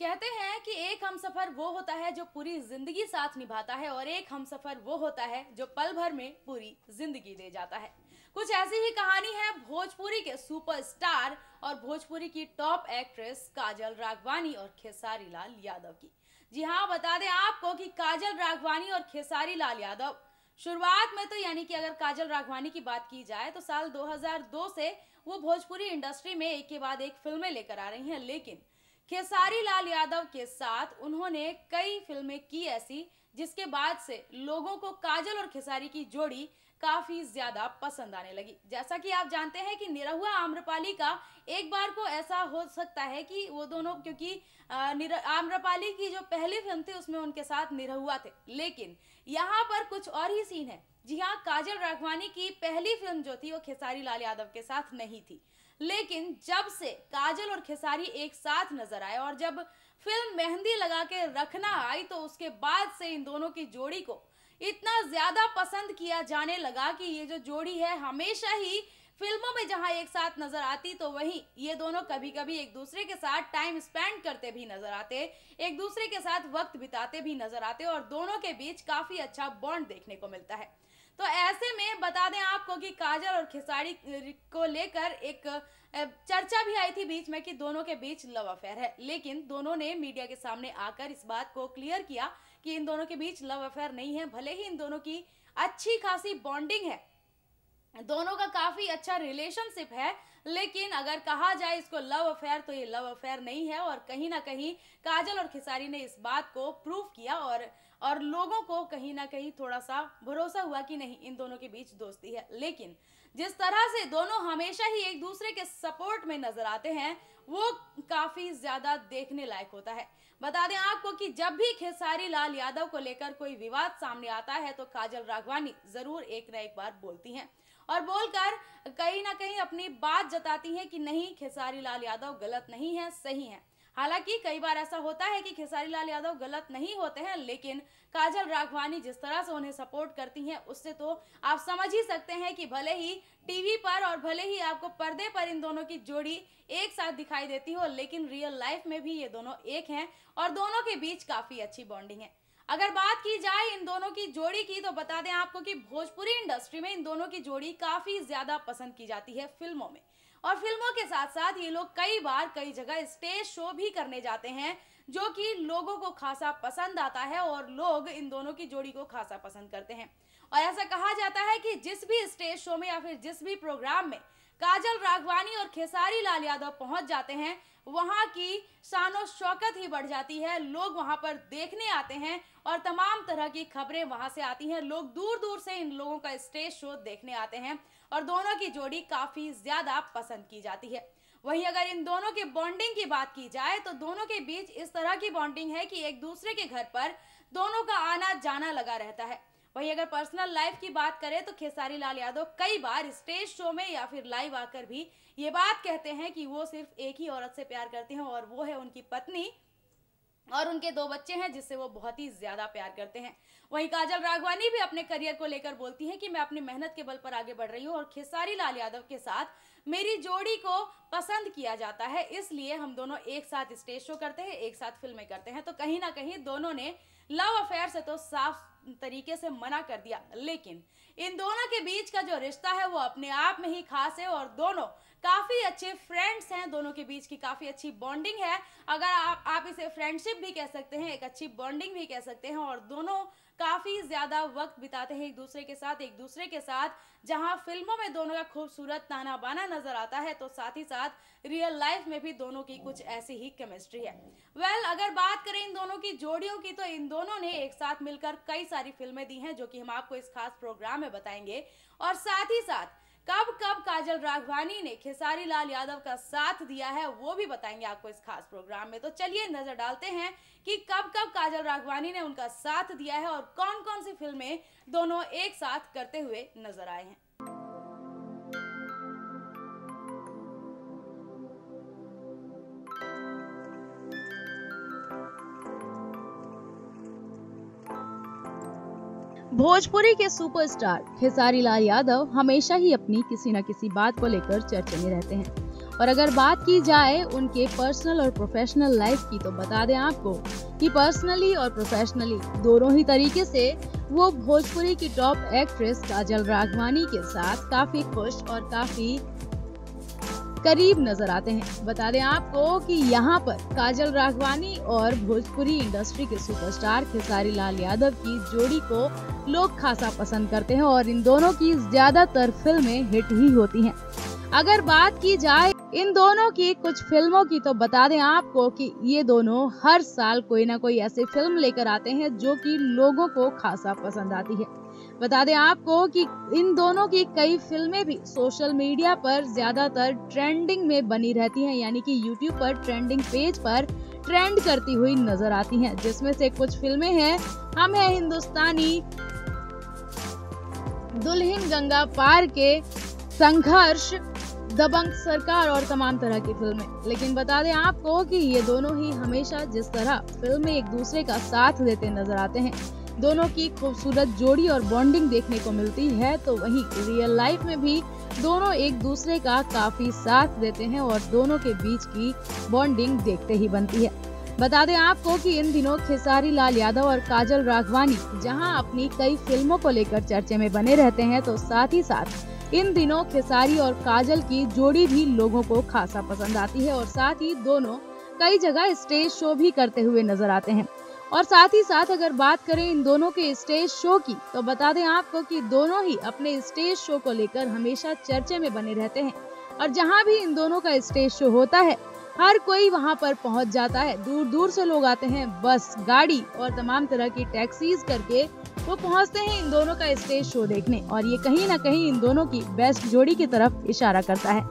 कहते हैं कि एक हमसफर वो होता है जो पूरी जिंदगी साथ निभाता है और एक हमसफर वो होता है जो पल भर में पूरी जिंदगी दे जाता है। कुछ ऐसी ही कहानी है भोजपुरी के सुपरस्टार और भोजपुरी की टॉप एक्ट्रेस काजल राघवानी और खेसारी लाल यादव की। जी हाँ, बता दें आपको कि काजल राघवानी और खेसारी लाल यादव शुरुआत में तो यानी कि अगर काजल राघवानी की बात की जाए तो साल 2002 से वो भोजपुरी इंडस्ट्री में एक के बाद एक फिल्में लेकर आ रही हैं, लेकिन खेसारी लाल यादव के साथ उन्होंने कई फिल्में की ऐसी जिसके बाद से लोगों को काजल और खेसारी की जोड़ी काफी ज्यादा पसंद आने लगी। जैसा कि आप जानते हैं कि निरहुआ आम्रपाली का एक बार को ऐसा हो सकता है कि वो दोनों, क्योंकि आम्रपाली की जो पहली फिल्म थी उसमें उनके साथ निरहुआ थे, लेकिन यहाँ पर कुछ और ही सीन है। जी हाँ, काजल राघवानी की पहली फिल्म जो थी वो खेसारी लाल यादव के साथ नहीं थी, लेकिन जब से काजल और खेसारी एक साथ नजर आए और जब फिल्म मेहंदी लगा के रखना आई तो उसके बाद से इन दोनों की जोड़ी को इतना ज्यादा पसंद किया जाने लगा कि ये जो जोड़ी है हमेशा ही फिल्मों में जहां एक साथ नजर आती तो वहीं ये दोनों कभी कभी एक दूसरे के साथ टाइम स्पेंड करते भी नजर आते, एक दूसरे के साथ वक्त बिताते भी नजर आते और दोनों के बीच काफी अच्छा बॉन्ड देखने को मिलता है। तो ऐसे में बता दें आपको कि काजल और खेसारी को लेकर एक चर्चा भी आई थी बीच में कि दोनों के बीच लव अफेयर है, लेकिन दोनों ने मीडिया के सामने आकर इस बात को क्लियर किया कि इन दोनों के बीच लव अफेयर नहीं है। भले ही इन दोनों की अच्छी खासी बॉन्डिंग है, दोनों का काफी अच्छा रिलेशनशिप है, लेकिन अगर कहा जाए इसको लव अफेयर तो ये लव अफेयर नहीं है। और कहीं ना कहीं काजल और खेसारी ने इस बात को प्रूव किया और लोगों को कहीं ना कहीं थोड़ा सा भरोसा हुआ कि नहीं, इन दोनों के बीच दोस्ती है। लेकिन जिस तरह से दोनों हमेशा ही एक दूसरे के सपोर्ट में नजर आते हैं वो काफी ज्यादा देखने लायक होता है। बता दें आपको कि जब भी खेसारी लाल यादव को लेकर कोई विवाद सामने आता है तो काजल राघवानी जरूर एक न एक बार बोलती हैं और बोलकर कहीं ना कहीं अपनी बात जताती हैं कि नहीं, खेसारी लाल यादव गलत नहीं है, सही है। हालांकि कई बार ऐसा होता है कि खेसारी लाल यादव गलत नहीं होते हैं, लेकिन काजल राघवानी जिस तरह से उन्हें सपोर्ट करती हैं उससे तो आप समझ ही सकते हैं कि भले ही टीवी पर और भले ही आपको पर्दे पर इन दोनों की जोड़ी एक साथ दिखाई देती हो, लेकिन रियल लाइफ में भी ये दोनों एक हैं और दोनों के बीच काफी अच्छी बॉन्डिंग है। अगर बात की जाए इन दोनों की जोड़ी की तो बता दें आपको कि भोजपुरी इंडस्ट्री में इन दोनों की जोड़ी काफी ज्यादा पसंद की जाती है फिल्मों में, और फिल्मों के साथ साथ ये लोग कई बार कई जगह स्टेज शो भी करने जाते हैं जो कि लोगों को खासा पसंद आता है और लोग इन दोनों की जोड़ी को खासा पसंद करते हैं। और ऐसा कहा जाता है कि जिस भी स्टेज शो में या फिर जिस भी प्रोग्राम में काजल राघवानी और खेसारी लाल यादव पहुंच जाते हैं वहां की शानो शौकत ही बढ़ जाती है। लोग वहां पर देखने आते हैं और तमाम तरह की खबरें वहां से आती हैं। लोग दूर दूर से इन लोगों का स्टेज शो देखने आते हैं और दोनों की जोड़ी काफी ज्यादा पसंद की जाती है। वहीं अगर इन दोनों के बॉन्डिंग की बात की जाए तो दोनों के बीच इस तरह की बॉन्डिंग है कि एक दूसरे के घर पर दोनों का आना जाना लगा रहता है। वहीं अगर पर्सनल लाइफ की बात करें तो खेसारी लाल यादव कई बार स्टेज शो में या फिर लाइव आकर भी ये बात कहते हैं कि वो सिर्फ एक ही औरत से प्यार करते हैं और वो है उनकी पत्नी, और उनके 2 बच्चे हैं जिससे वो बहुत ही ज्यादा प्यार करते हैं। वहीं काजल राघवानी भी अपने करियर को लेकर बोलती हैं कि मैं अपनी मेहनत के बल पर आगे बढ़ रही हूँ और खेसारी लाल यादव के साथ मेरी जोड़ी को पसंद किया जाता है, इसलिए हम दोनों एक साथ स्टेज शो करते हैं, एक साथ फिल्में करते हैं। तो कहीं ना कहीं दोनों ने लव अफेयर से तो साफ तरीके से मना कर दिया, लेकिन इन दोनों के बीच का जो रिश्ता है वो अपने आप में ही खास है और दोनों काफी अच्छे फ्रेंड्स हैं। दोनों के बीच की काफी अच्छी बॉन्डिंग है, अगर आप इसे फ्रेंडशिप भी कह सकते हैं, एक अच्छी बॉन्डिंग भी कह सकते हैं। और दोनों काफी ज्यादा वक्त बिताते हैं एक दूसरे के साथ जहां फिल्मों में दोनों का खूबसूरत ताना बाना नजर आता है तो साथ ही साथ रियल लाइफ में भी दोनों की कुछ ऐसी ही केमिस्ट्री है। अगर बात करें इन दोनों की जोड़ियों की तो इन दोनों ने एक साथ मिलकर कई सारी फिल्में दी हैं जो कि हम आपको इस खास प्रोग्राम में बताएंगे, और साथ ही साथ कब कब काजल राघवानी ने खेसारी लाल यादव का साथ दिया है वो भी बताएंगे आपको इस खास प्रोग्राम में। तो चलिए नजर डालते हैं कि कब कब काजल राघवानी ने उनका साथ दिया है और कौन कौन सी फिल्में दोनों एक साथ करते हुए नजर आए हैं। भोजपुरी के सुपरस्टार खेसारी लाल यादव हमेशा ही अपनी किसी न किसी बात को लेकर चर्चा में रहते हैं और अगर बात की जाए उनके पर्सनल और प्रोफेशनल लाइफ की, तो बता दें आपको कि पर्सनली और प्रोफेशनली दोनों ही तरीके से वो भोजपुरी की टॉप एक्ट्रेस काजल राघवानी के साथ काफी खुश और काफी करीब नजर आते हैं। बता दें आपको कि यहाँ पर काजल राघवानी और भोजपुरी इंडस्ट्री के सुपरस्टार खेसारी लाल यादव की जोड़ी को लोग खासा पसंद करते हैं और इन दोनों की ज्यादातर फिल्में हिट ही होती हैं। अगर बात की जाए इन दोनों की कुछ फिल्मों की, तो बता दें आपको कि ये दोनों हर साल कोई ना कोई ऐसी फिल्म लेकर आते हैं जो कि लोगों को खासा पसंद आती है। बता दें आपको कि इन दोनों की कई फिल्में भी सोशल मीडिया पर ज्यादातर ट्रेंडिंग में बनी रहती हैं, यानी कि यूट्यूब पर ट्रेंडिंग पेज पर ट्रेंड करती हुई नजर आती हैं, जिसमें से कुछ फिल्में हैं हम है हिंदुस्तानी, दुल्हन गंगा पार के, संघर्ष, दबंग सरकार और तमाम तरह की फिल्में। लेकिन बता दें आपको कि ये दोनों ही हमेशा जिस तरह फिल्म में एक दूसरे का साथ देते नजर आते हैं, दोनों की खूबसूरत जोड़ी और बॉन्डिंग देखने को मिलती है, तो वहीं रियल लाइफ में भी दोनों एक दूसरे का काफी साथ देते हैं और दोनों के बीच की बॉन्डिंग देखते ही बनती है। बता दें आपको कि इन दिनों खेसारी लाल यादव और काजल राघवानी जहां अपनी कई फिल्मों को लेकर चर्चे में बने रहते हैं, तो साथ ही साथ इन दिनों खेसारी और काजल की जोड़ी भी लोगों को खासा पसंद आती है और साथ ही दोनों कई जगह स्टेज शो भी करते हुए नजर आते हैं। और साथ ही साथ अगर बात करें इन दोनों के स्टेज शो की, तो बता दें आपको कि दोनों ही अपने स्टेज शो को लेकर हमेशा चर्चे में बने रहते हैं और जहां भी इन दोनों का स्टेज शो होता है, हर कोई वहां पर पहुंच जाता है। दूर दूर से लोग आते हैं, बस, गाड़ी और तमाम तरह की टैक्सीज करके वो पहुंचते हैं इन दोनों का स्टेज शो देखने और ये कहीं ना कहीं इन दोनों की बेस्ट जोड़ी की तरफ इशारा करता है।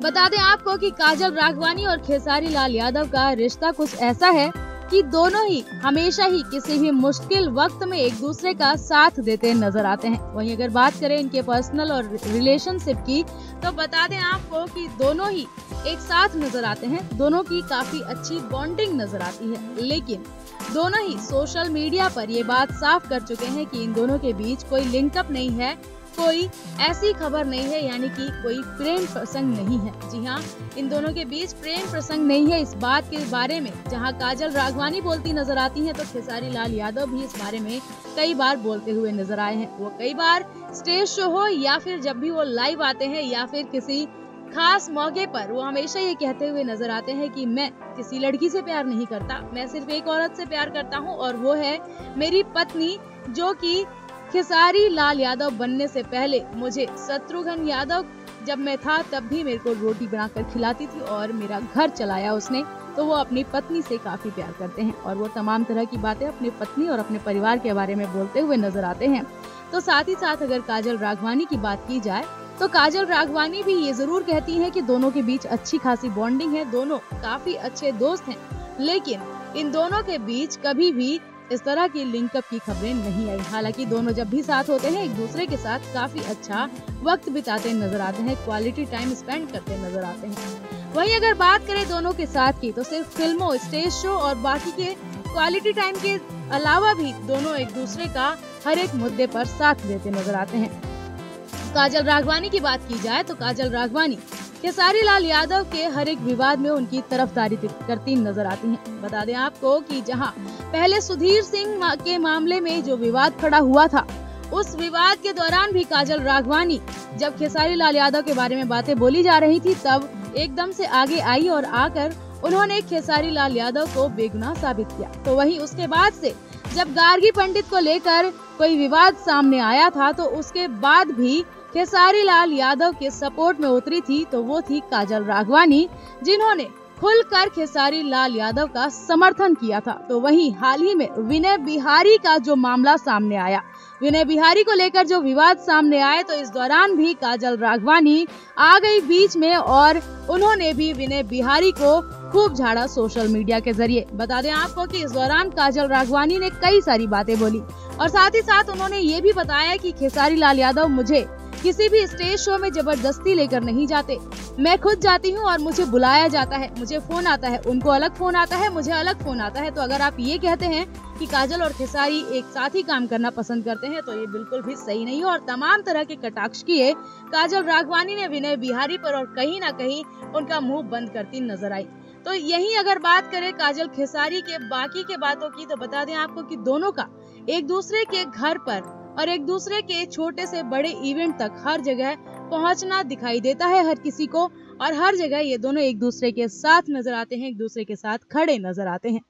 बता दें आपको कि काजल राघवानी और खेसारी लाल यादव का रिश्ता कुछ ऐसा है कि दोनों ही हमेशा ही किसी भी मुश्किल वक्त में एक दूसरे का साथ देते नजर आते हैं। वहीं अगर बात करें इनके पर्सनल और रिलेशनशिप की, तो बता दें आपको कि दोनों ही एक साथ नजर आते हैं, दोनों की काफी अच्छी बॉन्डिंग नजर आती है। लेकिन दोनों ही सोशल मीडिया पर ये बात साफ कर चुके हैं कि इन दोनों के बीच कोई लिंकअप नहीं है, कोई ऐसी खबर नहीं है, यानी कि कोई प्रेम प्रसंग नहीं है। जी हाँ, इन दोनों के बीच प्रेम प्रसंग नहीं है। इस बात के बारे में जहाँ काजल राघवानी बोलती नजर आती हैं, तो खेसारी लाल यादव भी इस बारे में कई बार बोलते हुए नजर आए हैं। वो कई बार स्टेज शो हो या फिर जब भी वो लाइव आते हैं या फिर किसी खास मौके पर, वो हमेशा ये कहते हुए नजर आते हैं कि मैं किसी लड़की से प्यार नहीं करता, मैं सिर्फ एक औरत से प्यार करता हूँ और वो है मेरी पत्नी, जो कि खेसारी लाल यादव बनने से पहले मुझे शत्रुघ्न यादव जब मैं था तब भी मेरे को रोटी बनाकर खिलाती थी और मेरा घर चलाया उसने। तो वो अपनी पत्नी से काफी प्यार करते हैं और वो तमाम तरह की बातें अपनी पत्नी और अपने परिवार के बारे में बोलते हुए नजर आते हैं। तो साथ ही साथ अगर काजल राघवानी की बात की जाए, तो काजल राघवानी भी ये जरूर कहती है कि दोनों के बीच अच्छी खासी बॉन्डिंग है, दोनों काफी अच्छे दोस्त हैं, लेकिन इन दोनों के बीच कभी भी इस तरह की लिंकअप की खबरें नहीं आई। हालांकि दोनों जब भी साथ होते हैं, एक दूसरे के साथ काफी अच्छा वक्त बिताते नजर आते हैं, क्वालिटी टाइम स्पेंड करते नजर आते हैं। वहीं अगर बात करें दोनों के साथ की, तो सिर्फ फिल्मों, स्टेज शो और बाकी के क्वालिटी टाइम के अलावा भी दोनों एक दूसरे का हर एक मुद्दे पर साथ देते नजर आते हैं। काजल राघवानी की बात की जाए, तो काजल राघवानी खेसारी लाल यादव के हर एक विवाद में उनकी तरफदारी करती नजर आती हैं। बता दें आपको कि जहां पहले सुधीर सिंह के मामले में जो विवाद खड़ा हुआ था, उस विवाद के दौरान भी काजल राघवानी जब खेसारी लाल यादव के बारे में बातें बोली जा रही थी, तब एकदम से आगे आई और आकर उन्होंने खेसारी लाल यादव को बेगुनाह साबित किया। तो वहीं उसके बाद से जब गार्गी पंडित को लेकर कोई विवाद सामने आया था, तो उसके बाद भी खेसारी लाल यादव के सपोर्ट में उतरी थी, तो वो थी काजल राघवानी, जिन्होंने खुलकर खेसारी लाल यादव का समर्थन किया था। तो वहीं हाल ही में विनय बिहारी का जो मामला सामने आया, विनय बिहारी को लेकर जो विवाद सामने आए, तो इस दौरान भी काजल राघवानी आ गई बीच में और उन्होंने भी विनय बिहारी को खूब झाड़ा सोशल मीडिया के जरिए। बता दें आपको कि इस दौरान काजल राघवानी ने कई सारी बातें बोली और साथ ही साथ उन्होंने ये भी बताया कि खेसारी लाल यादव मुझे किसी भी स्टेज शो में जबरदस्ती लेकर नहीं जाते। मैं खुद जाती हूँ और मुझे बुलाया जाता है, मुझे फोन आता है, उनको अलग फोन आता है, मुझे अलग फोन आता है। तो अगर आप ये कहते हैं कि काजल और खेसारी एक साथ ही काम करना पसंद करते हैं तो ये बिल्कुल भी सही नहीं है। और तमाम तरह के कटाक्ष किए काजल राघवानी ने विनय बिहारी पर और कहीं ना कहीं उनका मुंह बंद करती नजर आई। तो यही अगर बात करें काजल खेसारी के बाकी के बातों की, तो बता दें आपको कि दोनों का एक दूसरे के घर पर और एक दूसरे के छोटे से बड़े इवेंट तक हर जगह पहुंचना दिखाई देता है हर किसी को, और हर जगह ये दोनों एक दूसरे के साथ नजर आते हैं, एक दूसरे के साथ खड़े नजर आते हैं।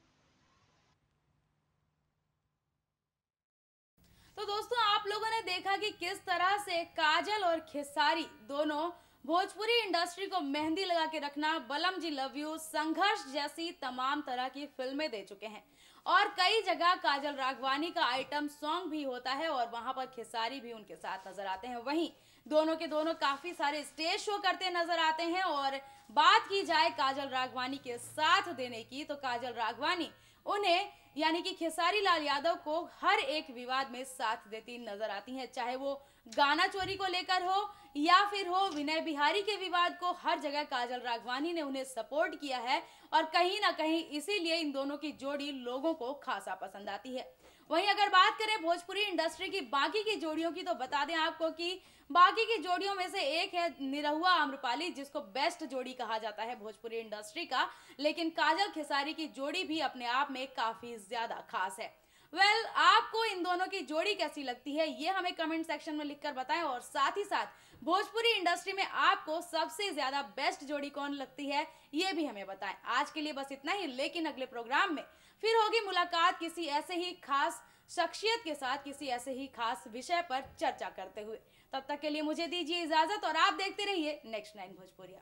तो दोस्तों, आप लोगों ने देखा कि किस तरह से काजल और खेसारी दोनों भोजपुरी इंडस्ट्री को मेहंदी लगा के रखना, बलम जी लव यू, संघर्ष जैसी तमाम तरह की फिल्में दे चुके हैं और कई जगह काजल राघवानी का आइटम सॉन्ग भी होता है और वहां पर खेसारी भी उनके साथ नजर आते हैं। वहीं दोनों के दोनों काफी सारे स्टेज शो करते नजर आते हैं। और बात की जाए काजल राघवानी के साथ देने की, तो काजल राघवानी उन्हें यानी कि खेसारी लाल यादव को हर एक विवाद में साथ देती नजर आती हैं, चाहे वो गाना चोरी को लेकर हो या फिर हो विनय बिहारी के विवाद को, हर जगह काजल राघवानी ने उन्हें सपोर्ट किया है और कहीं ना कहीं इसीलिए इन दोनों की जोड़ी लोगों को खासा पसंद आती है। वहीं अगर बात करें भोजपुरी इंडस्ट्री की बाकी की जोड़ियों की, तो बता दें आपको कि बाकी की जोड़ियों में से एक है निरहुआ आम्रपाली, जिसको बेस्ट जोड़ी कहा जाता है भोजपुरी इंडस्ट्री का, लेकिन काजल खेसारी की जोड़ी भी अपने आप में काफी ज्यादा खास है। आपको इन दोनों की जोड़ी कैसी लगती है ये हमें कमेंट सेक्शन में लिखकर बताएं, और साथ ही साथ भोजपुरी इंडस्ट्री में आपको सबसे ज्यादा बेस्ट जोड़ी कौन लगती है ये भी हमें बताएं। आज के लिए बस इतना ही, लेकिन अगले प्रोग्राम में फिर होगी मुलाकात किसी ऐसे ही खास शख्सियत के साथ, किसी ऐसे ही खास विषय पर चर्चा करते हुए। तब तक के लिए मुझे दीजिए इजाजत और आप देखते रहिए नेक्स्ट 9 भोजपुरिया।